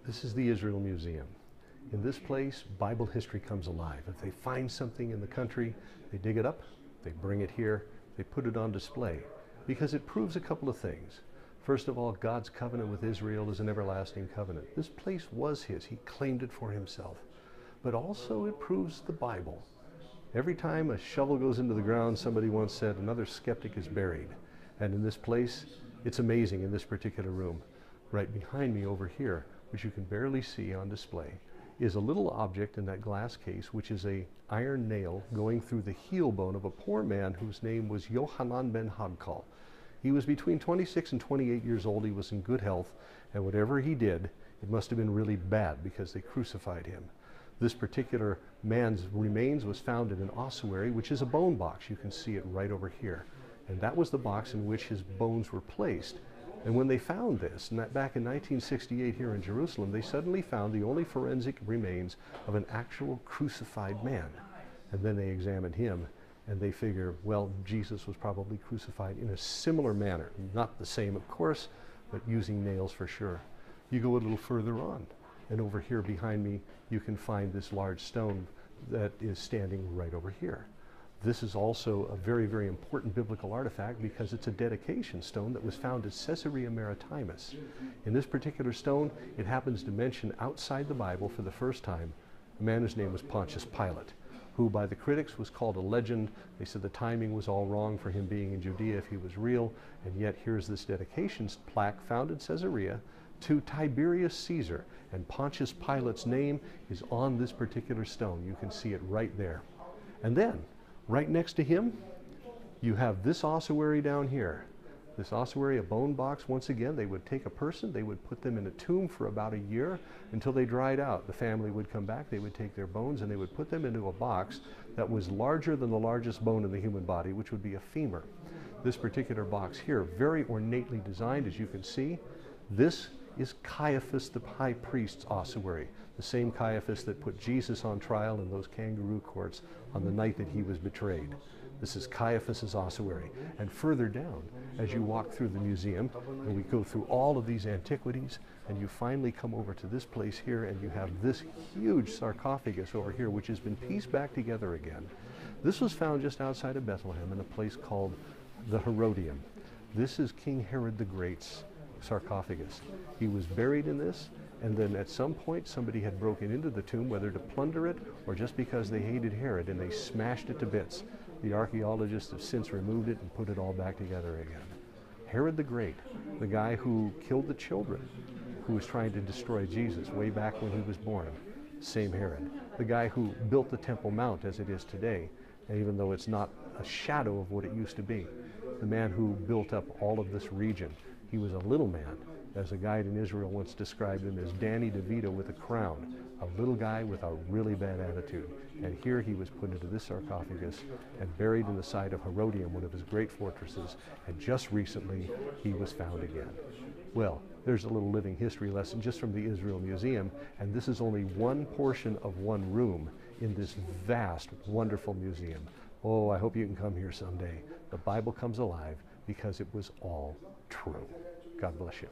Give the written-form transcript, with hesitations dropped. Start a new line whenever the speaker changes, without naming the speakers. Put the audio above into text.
This is the Israel Museum. In this place, Bible history comes alive. If they find something in the country, they dig it up, they bring it here, they put it on display, because it proves a couple of things. First of all, God's covenant with Israel is an everlasting covenant. This place was his. He claimed it for himself. But also it proves the Bible. Every time a shovel goes into the ground, somebody once said, another skeptic is buried. And in this place, it's amazing in this particular room. Right behind me over here, which you can barely see on display, is a little object in that glass case, which is an iron nail going through the heel bone of a poor man whose name was Yohanan ben McCarl. He was between 26 and 28 years old. He was in good health, and whatever he did, it must have been really bad because they crucified him. This particular man's remains was found in an ossuary, which is a bone box. You can see it right over here. And that was the box in which his bones were placed. And when they found this, and that back in 1968 here in Jerusalem, they suddenly found the only forensic remains of an actual crucified man. And then they examined him, and they figure, well, Jesus was probably crucified in a similar manner. Not the same, of course, but using nails for sure. You go a little further on, and over here behind me, you can find this large stone that is standing right over here. This is also a very, very important biblical artifact because it's a dedication stone that was found at Caesarea Maritimus. In this particular stone, it happens to mention outside the Bible for the first time a man whose name was Pontius Pilate, who by the critics was called a legend. They said the timing was all wrong for him being in Judea if he was real, and yet here's this dedication plaque found in Caesarea to Tiberius Caesar, and Pontius Pilate's name is on this particular stone. You can see it right there. And then, right next to him, you have this ossuary down here. This ossuary, a bone box, once again, they would take a person, they would put them in a tomb for about a year until they dried out. The family would come back, they would take their bones, and they would put them into a box that was larger than the largest bone in the human body, which would be a femur. This particular box here, very ornately designed, as you can see. This is Caiaphas the high priest's ossuary, the same Caiaphas that put Jesus on trial in those kangaroo courts on the night that he was betrayed. This is Caiaphas's ossuary. And further down, as you walk through the museum, and we go through all of these antiquities, and you finally come over to this place here, and you have this huge sarcophagus over here, which has been pieced back together again. This was found just outside of Bethlehem in a place called the Herodium. This is King Herod the Great's sarcophagus. He was buried in this, and then at some point somebody had broken into the tomb, whether to plunder it or just because they hated Herod, and they smashed it to bits. The archaeologists have since removed it and put it all back together again. Herod the Great, the guy who killed the children, who was trying to destroy Jesus way back when he was born, same Herod. The guy who built the Temple Mount as it is today, even though it's not a shadow of what it used to be. The man who built up all of this region. He was a little man. As a guide in Israel once described him as Danny DeVito with a crown, a little guy with a really bad attitude. And here he was put into this sarcophagus and buried in the site of Herodium, one of his great fortresses, and just recently he was found again. Well, there's a little living history lesson just from the Israel Museum, and this is only one portion of one room in this vast, wonderful museum. Oh, I hope you can come here someday. The Bible comes alive because it was all true. God bless you.